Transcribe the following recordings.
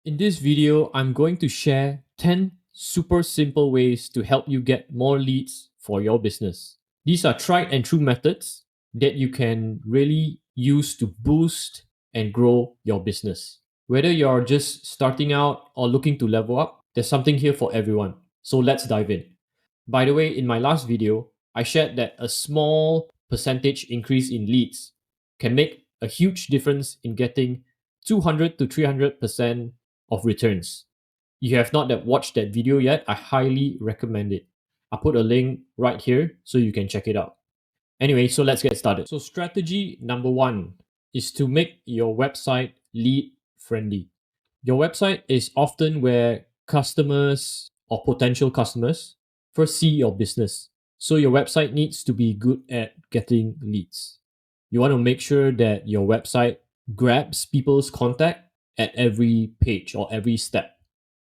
In this video, I'm going to share 10 super simple ways to help you get more leads for your business. These are tried and true methods that you can really use to boost and grow your business. Whether you're just starting out or looking to level up, there's something here for everyone. So let's dive in. By the way, in my last video, I shared that a small percentage increase in leads can make a huge difference in getting 200 to 300% of returns. If you have not watched that video yet, I highly recommend it. I'll put a link right here so you can check it out. Anyway, so let's get started. So, strategy number one is to make your website lead friendly. Your website is often where customers or potential customers first see your business. So, your website needs to be good at getting leads. You want to make sure that your website grabs people's contact at every page or every step.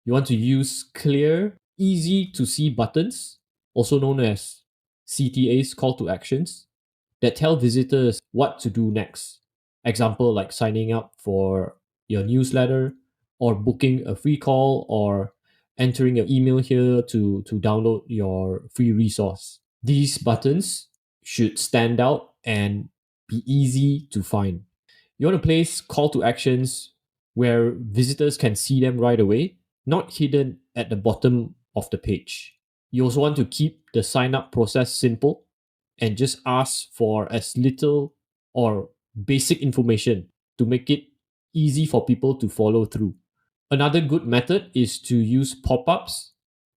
You want to use clear, easy to see buttons, also known as CTAs, call to actions, that tell visitors what to do next. Example like signing up for your newsletter or booking a free call or entering your email here to download your free resource. These buttons should stand out and be easy to find. You want to place call to actions where visitors can see them right away, not hidden at the bottom of the page. You also want to keep the sign up process simple and just ask for as little or basic information to make it easy for people to follow through. Another good method is to use pop ups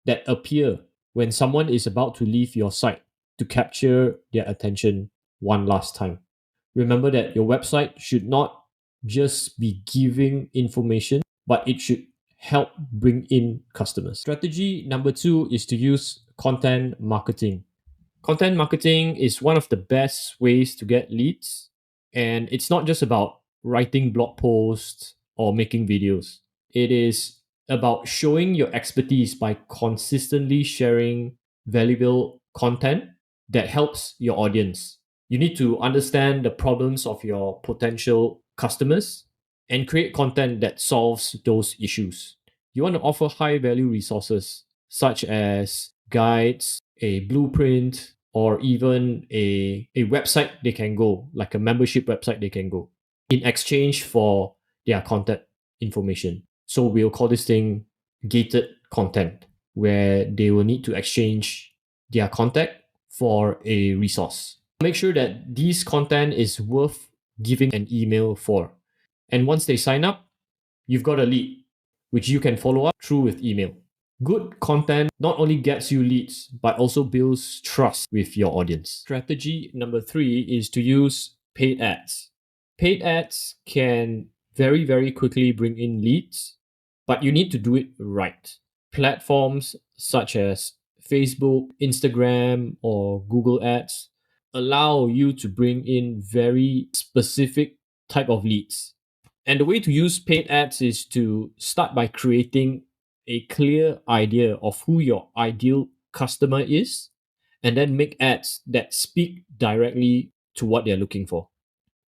that appear when someone is about to leave your site to capture their attention one last time. Remember that your website should not just be giving information, but it should help bring in customers. Strategy number two is to use content marketing. Content marketing is one of the best ways to get leads, and it's not just about writing blog posts or making videos. It is about showing your expertise by consistently sharing valuable content that helps your audience. You need to understand the problems of your potential customers and create content that solves those issues. You want to offer high value resources such as guides, a blueprint, or even a website they can go, like a membership website they can go, in exchange for their contact information. So we'll call this thing gated content, where they will need to exchange their contact for a resource. Make sure that this content is worth giving an email for. And once they sign up, you've got a lead, which you can follow up through with email. Good content not only gets you leads, but also builds trust with your audience. Strategy number three is to use paid ads. Paid ads can very, very quickly bring in leads, but you need to do it right. Platforms such as Facebook, Instagram, or Google Ads allow you to bring in very specific type of leads. And the way to use paid ads is to start by creating a clear idea of who your ideal customer is, and then make ads that speak directly to what they're looking for.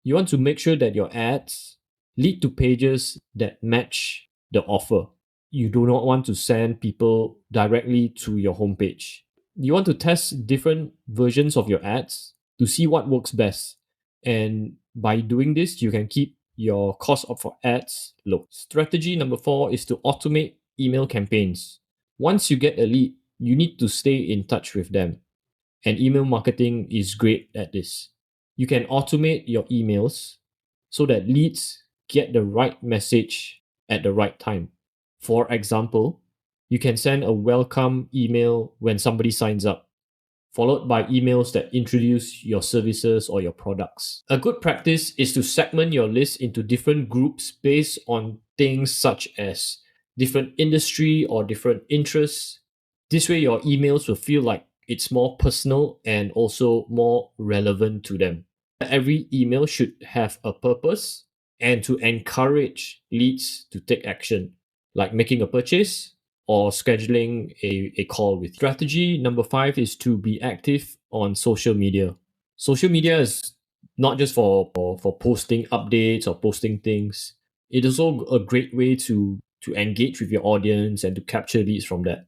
You want to make sure that your ads lead to pages that match the offer. You do not want to send people directly to your homepage. You want to test different versions of your ads to see what works best. And by doing this, you can keep your cost for ads low. Strategy number four is to automate email campaigns. Once you get a lead, you need to stay in touch with them. And email marketing is great at this. You can automate your emails so that leads get the right message at the right time. For example, you can send a welcome email when somebody signs up, followed by emails that introduce your services or your products. A good practice is to segment your list into different groups based on things such as different industry or different interests. This way, your emails will feel like it's more personal and also more relevant to them. Every email should have a purpose and to encourage leads to take action, like making a purchase or scheduling a call with. Strategy number five is to be active on social media. Social media is not just for posting updates or posting things. It is also a great way to to engage with your audience and to capture leads from that.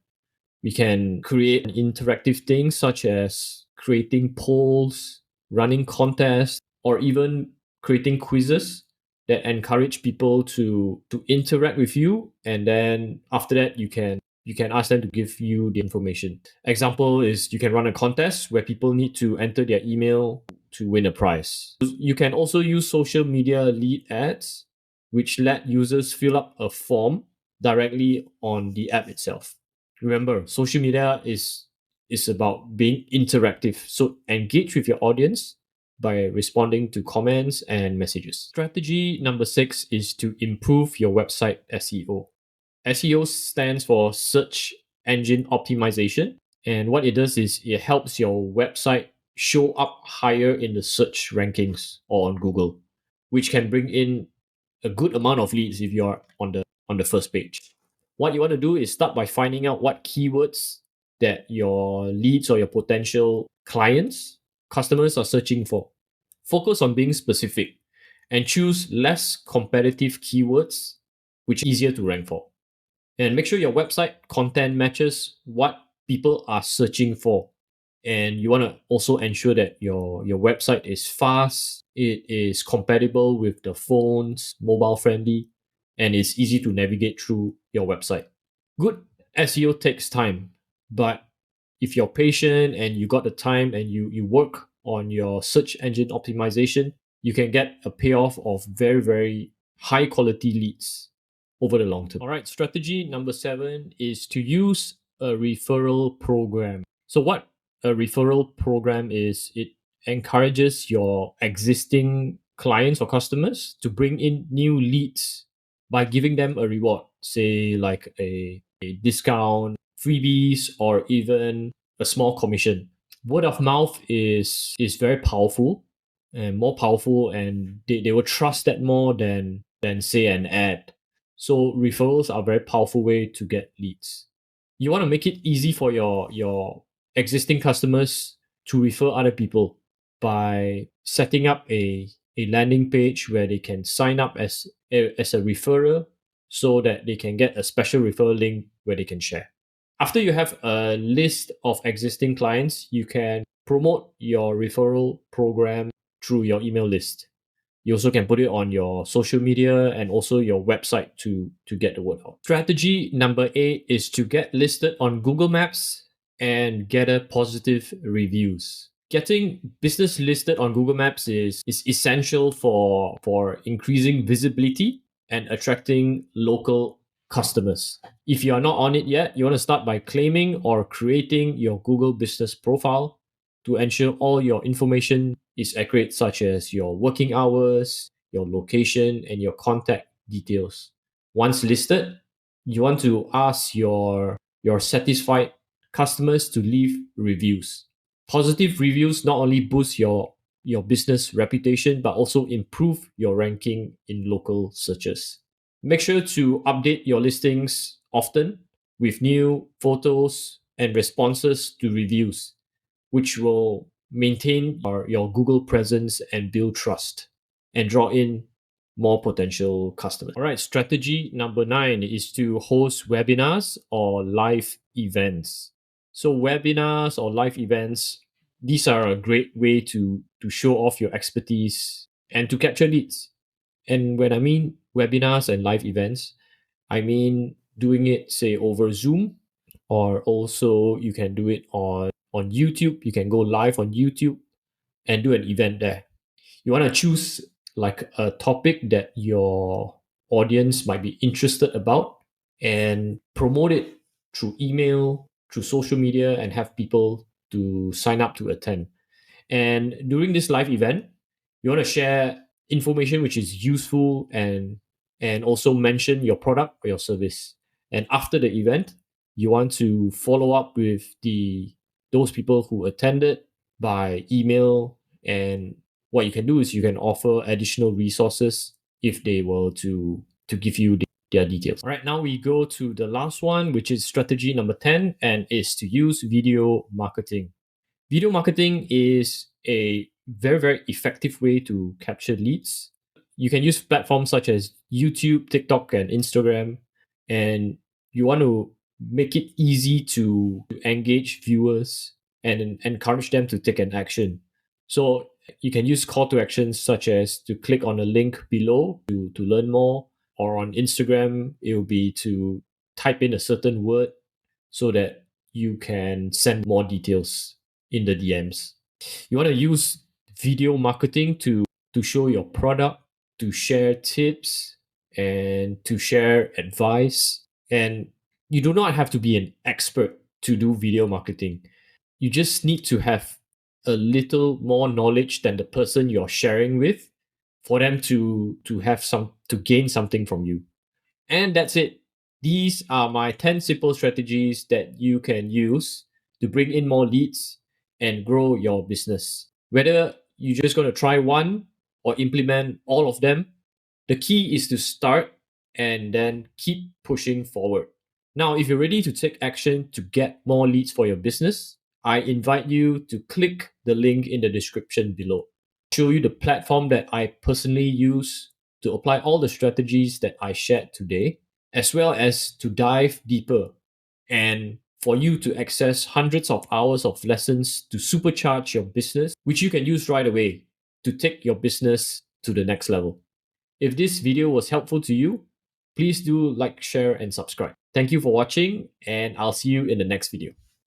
We can create interactive things such as creating polls, running contests, or even creating quizzes that encourage people to interact with you. And then after that, you can ask them to give you the information. Example is you can run a contest where people need to enter their email to win a prize. You can also use social media lead ads, which let users fill up a form directly on the app itself. Remember, social media is about being interactive. So engage with your audience by responding to comments and messages. Strategy number 6 is to improve your website SEO. SEO stands for search engine optimization. And what it does is it helps your website show up higher in the search rankings or on Google, which can bring in a good amount of leads if you're on the first page. What you want to do is start by finding out what keywords that your leads or your potential clients, customers are searching for. Focus on being specific and choose less competitive keywords which are easier to rank for. And make sure your website content matches what people are searching for. And you want to also ensure that your website is fast, it is compatible with the phones, mobile friendly, and it's easy to navigate through your website. Good SEO takes time, but if you're patient and you got the time and you work on your search engine optimization, you can get a payoff of very, very high quality leads over the long term. All right, strategy number 7 is to use a referral program. So, what a referral program is, it encourages your existing clients or customers to bring in new leads by giving them a reward, say like a discount, freebies, or even a small commission. Word of mouth is very powerful and more powerful, and they will trust that more than say an ad. So referrals are a very powerful way to get leads. You want to make it easy for your existing customers to refer other people by setting up a landing page where they can sign up as a referrer so that they can get a special referral link where they can share. After you have a list of existing clients, you can promote your referral program through your email list. You also can put it on your social media and also your website to get the word out. Strategy number 8 is to get listed on Google Maps and gather positive reviews. Getting business listed on Google Maps is essential for increasing visibility and attracting local customers. If you are not on it yet, you want to start by claiming or creating your Google business profile to ensure all your information is accurate, such as your working hours, your location, and your contact details. Once listed, you want to ask your satisfied customers to leave reviews. Positive reviews not only boost your business reputation but also improve your ranking in local searches. Make sure to update your listings often with new photos and responses to reviews, which will maintain your Google presence and build trust and draw in more potential customers. All right, strategy number 9 is to host webinars or live events. So webinars or live events, these are a great way to show off your expertise and to capture leads. And when I mean webinars and live events, I mean doing it, say, over Zoom, or also you can do it on YouTube. You can go live on YouTube and do an event there. You want to choose like a topic that your audience might be interested about and promote it through email, through social media, and have people to sign up to attend. And during this live event, you want to share information which is useful and also mention your product or your service. And after the event, you want to follow up with those people who attended by email. And what you can do is you can offer additional resources if they were to give you their details. All right, now we go to the last one, which is strategy number 10, and is to use video marketing. Video marketing is a very, very effective way to capture leads. You can use platforms such as YouTube, TikTok, and Instagram and you want to make it easy to engage viewers and encourage them to take an action. So you can use call to actions such as to click on a link below to learn more, or on Instagram, it will be to type in a certain word so that you can send more details in the DMs. You want to use video marketing to show your product, to share tips, and to share advice. And you do not have to be an expert to do video marketing. You just need to have a little more knowledge than the person you're sharing with for them to have some to gain something from you. And that's it. These are my 10 simple strategies that you can use to bring in more leads and grow your business. Whether you're just going to try one or implement all of them, the key is to start and then keep pushing forward. Now, if you're ready to take action to get more leads for your business, I invite you to click the link in the description below. I'll show you the platform that I personally use to apply all the strategies that I shared today, as well as to dive deeper and for you to access hundreds of hours of lessons to supercharge your business, which you can use right away to take your business to the next level. If this video was helpful to you, please do like, share, and subscribe. Thank you for watching, and I'll see you in the next video.